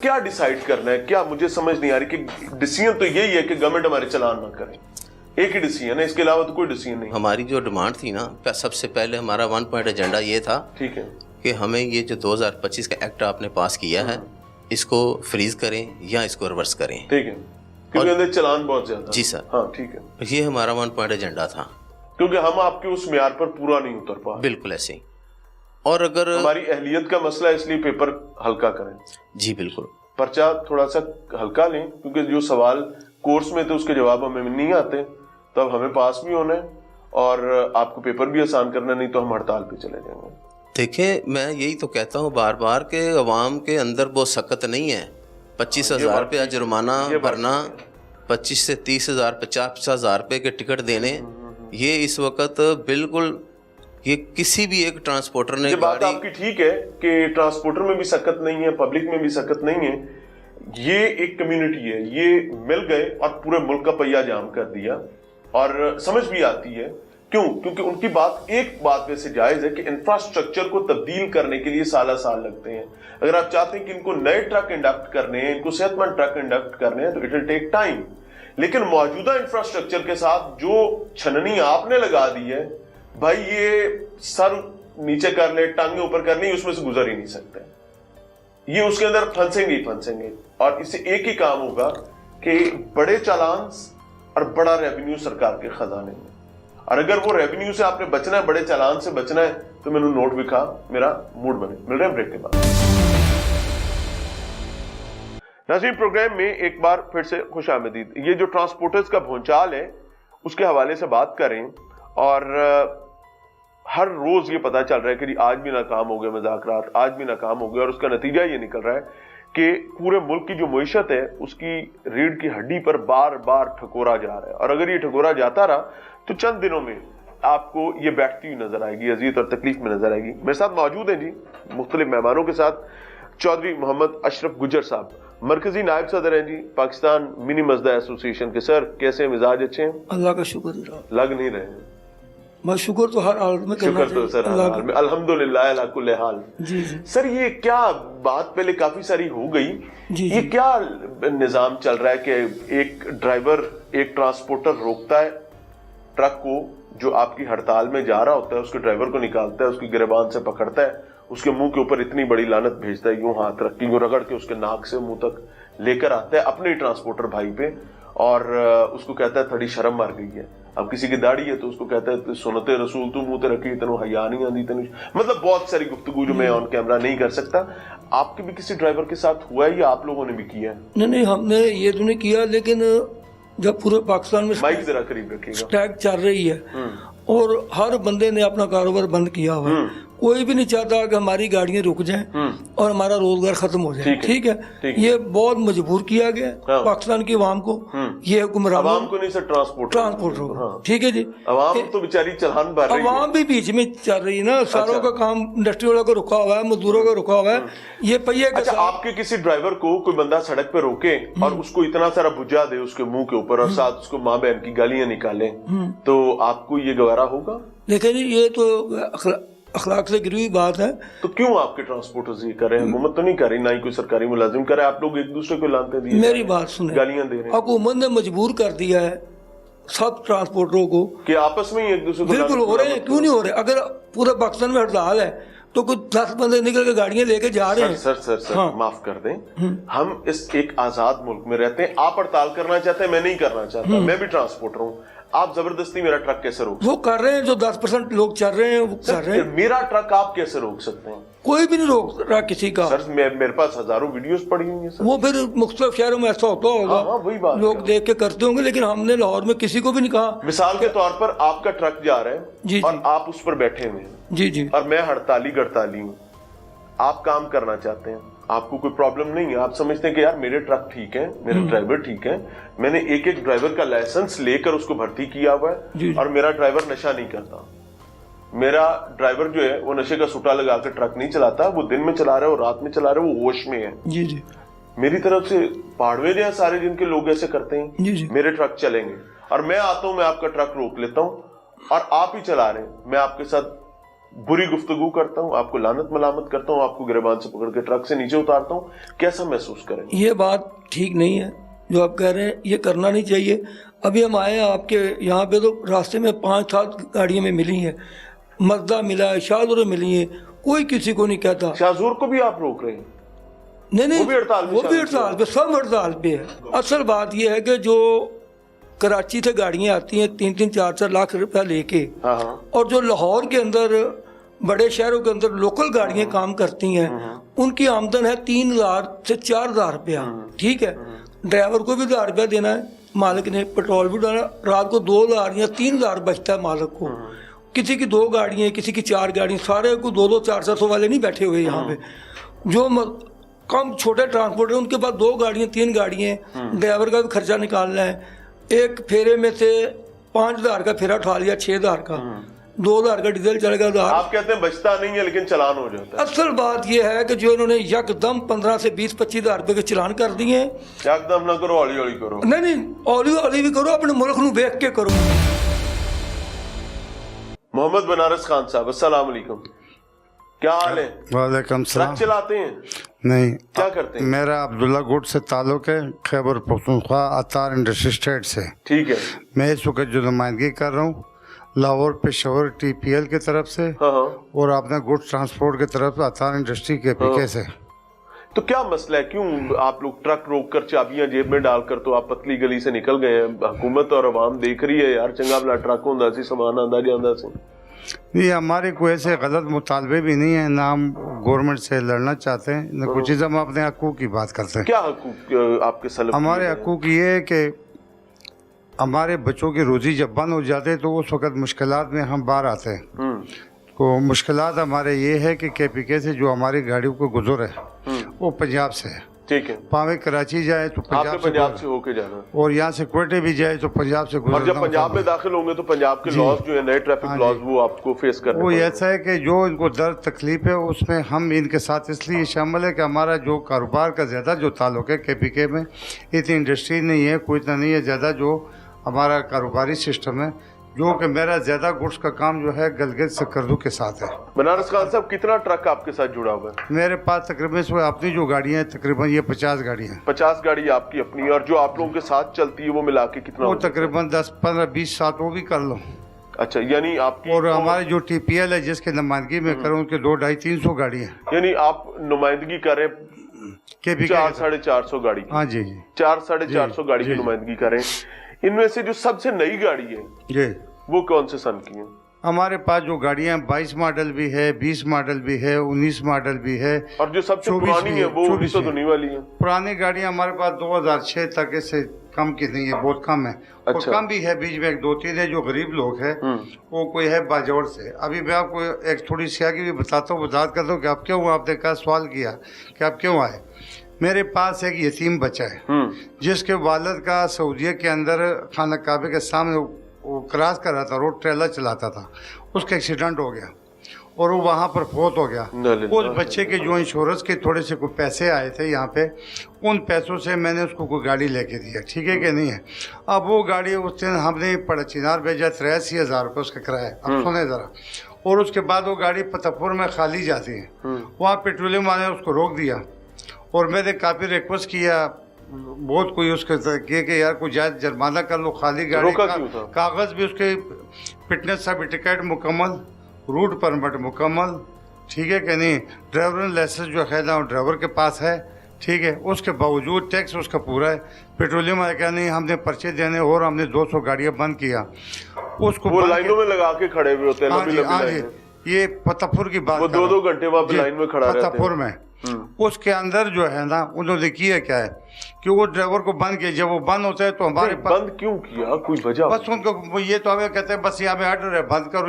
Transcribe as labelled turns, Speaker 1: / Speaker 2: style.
Speaker 1: क्या डिसाइड करना है, क्या मुझे समझ नहीं आ रही कि डिसीजन तो यही है कि गवर्नमेंट हमारे चलान ना करे, एक ही डिसीजन है, इसके अलावा तो कोई डिसीजन नहीं।
Speaker 2: हमारी जो डिमांड थी ना, सबसे पहले हमारा 1 पॉइंट एजेंडा ये था,
Speaker 1: ठीक है, कि
Speaker 2: हमें ये जो 2025 का एक्ट आपने पास किया है इसको फ्रीज करें या इसको रिवर्स करें।
Speaker 1: ठीक है, क्योंकि अंदर चलान बहुत ज्यादा।
Speaker 2: जी सर,
Speaker 1: हाँ ठीक है,
Speaker 2: ये हमारा 1 पॉइंट एजेंडा था,
Speaker 1: क्योंकि हम आपके उस म्यार पर पूरा नहीं उतर पा।
Speaker 2: बिल्कुल ऐसे ही। और अगर
Speaker 1: हमारी अहलियत का मसला है, इसलिए पेपर हल्का करें।
Speaker 2: जी बिल्कुल,
Speaker 1: पर्चा थोड़ा सा हल्का लें, क्योंकि जो सवाल कोर्स में थे उसके जवाब हमें नहीं आते, तो अब हमें पास भी होना है और आपको पेपर भी आसान करना, नहीं तो हम हड़ताल पे चले जाएंगे।
Speaker 2: देखिए, मैं यही तो कहता हूँ बार बार कि अवाम के अंदर वो सख्त नहीं है। 25,000 रुपया जुर्माना भरना, 25 से 30,000, 50,000 रुपये के टिकट देने, ये इस वक्त बिल्कुल, ये किसी भी एक ट्रांसपोर्टर ने,
Speaker 1: बात आपकी ठीक है कि ट्रांसपोर्टर में भी सख्त नहीं है, पब्लिक में भी सख्त नहीं है। ये एक कम्युनिटी है, ये मिल गए और पूरे मुल्क का पहिया जाम कर दिया, और समझ भी आती है क्यों, क्योंकि उनकी बात, एक बात वैसे जायज है कि इंफ्रास्ट्रक्चर को तब्दील करने के लिए साल लगते हैं। अगर आप चाहते हैं कि इनको नए ट्रक इंडक्ट करने हैं, इनको सेहतमंद ट्रक इंडक्ट करने हैं, तो इट विल टेक टाइम। लेकिन मौजूदा इंफ्रास्ट्रक्चर के साथ जो छननी आपने लगा दी है, भाई ये सर नीचे कर ले, टांगे ऊपर कर ले, उसमें से गुजर ही नहीं सकते, ये उसके अंदर फंसेंगे ही फंसेंगे। और इससे एक ही काम होगा कि बड़े चालान और बड़ा रेवेन्यू सरकार के खजाने में, और अगर वो रेवेन्यू से आपने बचना है, बड़े चालान से बचना है, तो मैंने नोट लिखा, मेरा मूड बने। मिल रहे हैं ब्रेक के बाद। नाज़रीन, प्रोग्राम में एक बार फिर से खुश आमदीद। ये जो ट्रांसपोर्टर्स का भूचाल है उसके हवाले से बात करें, और हर रोज ये पता चल रहा है कि आज भी नाकाम हो गए मुज़ाकरात, आज भी नाकाम हो गए, और उसका नतीजा ये निकल रहा है कि पूरे मुल्क की जो मईशत है उसकी रीढ़ की हड्डी पर बार बार ठकोरा जा रहा है। और अगर ये ठकोरा जाता रहा तो चंद दिनों में आपको ये बैठती हुई नजर आएगी, अजीयत और तकलीफ में नजर आएगी। मेरे साथ मौजूद हैं जी मुख्तलिफ मेहमानों के साथ, चौधरी मोहम्मद अशरफ गुज्जर साहब, मरकजी नायब सदर हैं जी पाकिस्तान मिनी मस्जिद एसोसिएशन के। सर कैसे हैं, मिजाज अच्छे हैं?
Speaker 3: अल्लाह का शुक्र।
Speaker 1: लग नहीं रहे हैं,
Speaker 3: बस शुक्र तो हर हाल में करना चाहिए।
Speaker 1: शुक्र तो सर हर हाल में, अल्हम्दुलिल्लाह अला कुल्ले हाल।
Speaker 3: जी जी
Speaker 1: सर, ये क्या बात पहले काफी सारी हो गई,
Speaker 3: जी
Speaker 1: ये क्या निजाम चल रहा है कि एक ड्राइवर, एक ट्रांसपोर्टर रोकता है ट्रक को जो आपकी हड़ताल में जा रहा होता है, उसके ड्राइवर को निकालता है, उसकी गिरबान से पकड़ता है, उसके मुंह के ऊपर इतनी बड़ी लानत भेजता है, यूं हाथ रख के, यूं रगड़ के उसके नाक से मुंह तक लेकर आता है अपने ट्रांसपोर्टर भाई पे, और उसको कहता है थोड़ी शर्म मार गई है। अब किसी की दाढ़ी है तो उसको कहता है सुनते रसूल तू मुंह ते रखी, तेनू हया नहीं आंदी, तेनू, मतलब बहुत सारी गुफ्तगू जो मैं ऑन कैमरा नहीं कर सकता। आपके भी किसी ड्राइवर के साथ हुआ है या आप लोगों ने भी किया है?
Speaker 3: नहीं, हमने ये तो नहीं किया, लेकिन जब पूरे पाकिस्तान में
Speaker 1: माइक जरा करीब रखिएगा,
Speaker 3: स्ट्राइक चल रही है और हर बंदे ने अपना कारोबार बंद किया हुआ है, कोई भी नहीं चाहता कि हमारी गाड़ियां रुक जाएं और हमारा रोजगार खत्म हो जाए। ठीक है, ये बहुत मजबूर किया गया पाकिस्तान की आवाम को, ये हुक्मरानों
Speaker 1: को नहीं सर, ट्रांसपोर्टर को।
Speaker 3: ठीक है जी,
Speaker 1: आवाम तो बेचारी चलान भर रही है,
Speaker 3: आवाम भी बीच में चल रही है ना, सारों का काम इंडस्ट्री वालों का रुका हुआ है, मजदूरों का रुका हुआ है, ये पहिए।
Speaker 1: अच्छा, आपके किसी ड्राइवर को कोई बंदा सड़क पे रोके और उसको इतना सारा बुझा दे उसके मुंह के ऊपर, और साथ उसको माँ बहन की गालियां निकाले, तो आपको ये गवारा होगा?
Speaker 3: देखिए जी, ये तो अखलाक से गिरी हुई बात है।
Speaker 1: तो क्यों आपके ट्रांसपोर्टर्स ये कर रहे हैं? हुकूमत तो नहीं कर रही, ना ही कोई सरकारी मुलाजिम कर रहा है, आप लोग एक दूसरे को लानते दिए,
Speaker 3: मेरी बात सुने,
Speaker 1: गालियां दे रहे हैं।
Speaker 3: हुकूमत ने मजबूर कर दिया है सब ट्रांसपोर्टरों को कि
Speaker 1: आपस में ही एक दूसरे को,
Speaker 3: बिल्कुल हो रहे हैं, क्यों नहीं हो रहे? अगर पूरे पाकिस्तान में हड़ताल है तो कुछ 10 बंदे निकल के गाड़ियां लेके जा रहे हैं।
Speaker 1: सर हाँ। माफ कर दें, हम इस एक आजाद मुल्क में रहते हैं। आप हड़ताल करना चाहते हैं, मैं नहीं करना चाहता, मैं भी ट्रांसपोर्टर हूँ, आप जबरदस्ती मेरा ट्रक कैसे रोक?
Speaker 3: वो कर रहे हैं, जो 10% लोग चल रहे हैं वो कर रहे हैं।
Speaker 1: मेरा ट्रक आप कैसे रोक सकते हैं?
Speaker 3: कोई भी नहीं रोक रहा किसी का।
Speaker 1: सर मेरे पास हजारों वीडियोस पड़ी हुई हैं सर।
Speaker 3: वो फिर मुख्तलिफ शहरों में ऐसा होता होगा,
Speaker 1: हाँ, वही बात,
Speaker 3: लोग देख के करते होंगे, लेकिन हमने लाहौर में किसी को भी नहीं कहा।
Speaker 1: मिसाल के तौर पर आपका ट्रक जा रहा है
Speaker 3: जी,
Speaker 1: और आप उस पर बैठे हुए हैं
Speaker 3: जी जी,
Speaker 1: और मैं हड़ताली हूँ, आप काम करना चाहते हैं, आपको कोई प्रॉब्लम नहीं है, आप समझते हैं कि यार मेरे ट्रक ठीक है, मेरे ड्राइवर ठीक है, मैंने एक एक ड्राइवर का लाइसेंस लेकर उसको भर्ती किया हुआ है, और मेरा ड्राइवर नशा नहीं करता, मेरा ड्राइवर जो है वो नशे का सुटा लगाकर ट्रक नहीं चलाता, वो दिन में चला रहा है, वो रात में चला रहा है, वो होश में है।
Speaker 3: जी जी,
Speaker 1: मेरी तरफ से पाड़वे हैं सारे जिनके लोग ऐसे करते हैं।
Speaker 3: जी जी,
Speaker 1: मेरे ट्रक चलेंगे और मैं आता हूं, मैं आपका ट्रक रोक लेता हूं और आप ही चला रहे हैं, मैं आपके साथ बुरी गुफ्तगू करता हूँ, आपको लानत मलामत करता हूँ, आपको गिरबान से पकड़ के ट्रक से नीचे उतारता हूँ, कैसा महसूस करेंगे?
Speaker 3: ये बात ठीक नहीं है जो आप कह रहे हैं, ये करना नहीं चाहिए। अभी हम आए हैं आपके यहाँ पे तो रास्ते में 5-7 गाड़ियाँ में मिली हैं, मजदा मिला है, शाहजूर मिली है, कोई किसी को नहीं कहता।
Speaker 1: शाहजूर को भी आप रोक रहे हैं?
Speaker 3: नहीं,
Speaker 1: वो भी हड़ताल
Speaker 3: पे, सब हड़ताल पे है। असल बात यह है कि जो कराची से गाड़ियाँ आती हैं 3-3, 4-4 लाख रुपया लेके, और जो लाहौर के अंदर बड़े शहरों के अंदर लोकल गाड़ियाँ काम करती हैं, उनकी आमदन है 3,000 से 4,000 रुपया। ठीक है, ड्राइवर को भी 1,000 रुपया देना है, मालिक ने पेट्रोल भी डाला, रात को 2,000 या 3,000 बचता है मालिक को। किसी की 2 गाड़ियाँ, किसी की 4 गाड़ियाँ, सारे को 2-2, 400 वाले नहीं बैठे हुए यहाँ पे। जो कम छोटे ट्रांसपोर्ट है उनके पास 2 गाड़ियाँ, 3 गाड़ियाँ, ड्राइवर का भी खर्चा निकालना है। एक फेरे में से 5,000 का फेरा उठा लिया, 6,000 का, 2,000 का डीजल चलेगा।
Speaker 1: आप कहते हैं बचता नहीं है लेकिन चलान हो जाता है।
Speaker 3: असल बात यह है कि जो इन्होंने यकदम 15 से 20-25,000 रुपए के चलान कर दिए।
Speaker 1: यकदम ना करो, हौली हौली करो।
Speaker 3: नहीं, हौली हौली भी करो, अपने मुल्क को देख के करो।
Speaker 1: मोहम्मद बनारस खान साहब, अस्सलाम वालेकुम, क्या हाल है?
Speaker 4: वालेकुम सलाम।
Speaker 1: ट्रक चलाते हैं?
Speaker 4: नहीं।
Speaker 1: क्या करते हैं?
Speaker 4: मेरा अब्दुल्ला गुट से ताल्लुक है, खैबर पख्तूनख्वा अतार इंडस्ट्री स्टेट से।
Speaker 1: ठीक है।
Speaker 4: मैं इस वक्त जो नुमाइंदगी कर रहा हूँ लाहौर पेशावर TPL की तरफ से, और आपने गुड्स ट्रांसपोर्ट की तरफ अतार इंडस्ट्री के PK से।
Speaker 1: तो क्या मसला है, क्यों आप लोग ट्रक रोक कर चाबियां जेब में डालकर तो आप पतली गली से निकल गए हैं? हुकूमत और अवाम देख रही है यार, चंगा भला ट्रक होंदा सी, सामान आंदा जांदा सी।
Speaker 4: नहीं, हमारे कोई ऐसे गलत मुतालबे भी नहीं है, ना हम गवर्नमेंट से लड़ना चाहते हैं, न कुछ चीज़। हम अपने हकूक की बात करते हैं।
Speaker 1: क्या हकूक आपके सलब?
Speaker 4: हमारे हकूक ये है कि हमारे बच्चों की रोज़ी जब बंद हो जाते तो उस वक्त मुश्किलात में हम बाहर आते हैं। तो मुश्किलात हमारे ये है कि KPK से जो हमारी गाड़ियों को गुजर है वो पंजाब से है।
Speaker 1: ठीक है।
Speaker 4: पावे कराची जाए तो
Speaker 1: पंजाब से होके जाना,
Speaker 4: और यहाँ से कोयटे भी जाए तो पंजाब से गुजरना।
Speaker 1: और जब पंजाब में दाखिल होंगे तो पंजाब के लॉज जो है, नए ट्रैफिक लॉज, वो आपको फेस करने
Speaker 4: वो ऐसा है कि जो इनको दर्द तकलीफ है उसमें हम इनके साथ इसलिए शामिल है कि हमारा जो कारोबार का ज़्यादा जो ताल्लुक है KPK में, इतनी इंडस्ट्री नहीं है, कोई इतना नहीं है ज़्यादा जो हमारा कारोबारी सिस्टम है, जो कि मेरा ज़्यादा गुड्स का काम जो है गलगित सकरदू के साथ है।
Speaker 1: बनारस खान साहब, कितना ट्रक आपके साथ जुड़ा हुआ है?
Speaker 4: मेरे पास तकरीबन इसमें अपनी जो गाड़ियाँ हैं तकरीबन ये 50 गाड़ियाँ हैं।
Speaker 1: 50 गाड़ी आपकी अपनी, और जो आप लोगों के साथ चलती है वो मिला के कितना?
Speaker 4: वो तकरीबन 10, 15, 20 साथ वो भी कर लो।
Speaker 1: अच्छा, यानी आपकी
Speaker 4: और हमारे जो TPL है जिसके नुमाइंदगी में करूँ उनके 200-250-300 गाड़ी है।
Speaker 1: यानी आप नुमाइंदगी कर रहे हैं
Speaker 4: KPK
Speaker 1: 400-450 गाड़ी?
Speaker 4: हाँ जी जी,
Speaker 1: 400-450 गाड़ी की नुमाइंदगी करें। इनमें से जो सबसे नई गाड़ी है
Speaker 4: जी,
Speaker 1: वो कौन से सन की है?
Speaker 4: हमारे पास जो गाड़ियाँ 22 मॉडल भी है, 20 मॉडल भी है, 19 मॉडल भी है,
Speaker 1: और जो सबसे पुरानी है वो 1902 वाली है।
Speaker 4: पुरानी गाड़ियाँ हमारे पास 2006 तक से कम की नहीं है, बहुत कम है।
Speaker 1: अच्छा।
Speaker 4: और कम भी है, बीच में 1-2-3 है जो गरीब लोग है, वो कोई है बाजौड़ से। अभी मैं आपको एक थोड़ी सी आगे भी बताता हूँ, वजाहत कर दो कि आप क्यों, आपने कहा सवाल किया कि आप क्यों आए। मेरे पास एक यतीम बच्चा है जिसके वालिद का सऊदीया के अंदर खाना काबे के सामने वो क्रॉस कर रहा था, रोड ट्रेलर चलाता था, उसका एक्सीडेंट हो गया और वो वहाँ पर फोत हो गया। उस बच्चे के जो इंश्योरेंस के थोड़े से कोई पैसे आए थे यहाँ पे, उन पैसों से मैंने उसको कोई गाड़ी लेके दिया, ठीक है कि नहीं है। अब वो गाड़ी उस दिन हमने पड़ा चिनार भेजा, 83,000 रुपये उसका किराया। अब सुने ज़रा, और उसके बाद वो गाड़ी पतपुर में खाली जाती है, वहाँ पेट्रोलियम वाले ने उसको रोक दिया, और मैंने काफ़ी रिक्वेस्ट किया बहुत, कोई उसके किए कि यार कोई जायज़ जुर्माना कर लो, खाली गाड़ी का कागज़ भी, उसके फिटनेस सर्टिफिकेट मुकम्मल, रूट परमिट मुकम्मल, ठीक है कि नहीं, ड्राइवर लाइसेंस जो है ना ड्राइवर के पास है, ठीक है, उसके बावजूद टैक्स उसका पूरा है। पेट्रोलियम वाले क्या नहीं, हमने पर्चे देने और हमने 200 गाड़ियाँ बंद किया उसको,
Speaker 1: वो लाइनों में लगा के खड़े हुए होते हैं,
Speaker 4: हाँ जी, ये पतपुर की बात,
Speaker 1: वो 2-2 घंटे वहाँ लाइन में खड़ा रहते हैं
Speaker 4: पतपुर में। उसके अंदर जो है ना उन्होंने किया क्या है कि वो ड्राइवर को बंद किया, जब वो बंद होता है तो हमारे पास
Speaker 1: बंद क्यों किया, कोई वजह?
Speaker 4: बस उनको ये तो हमें कहते हैं बस यहाँ पे ऑर्डर है बंद करो,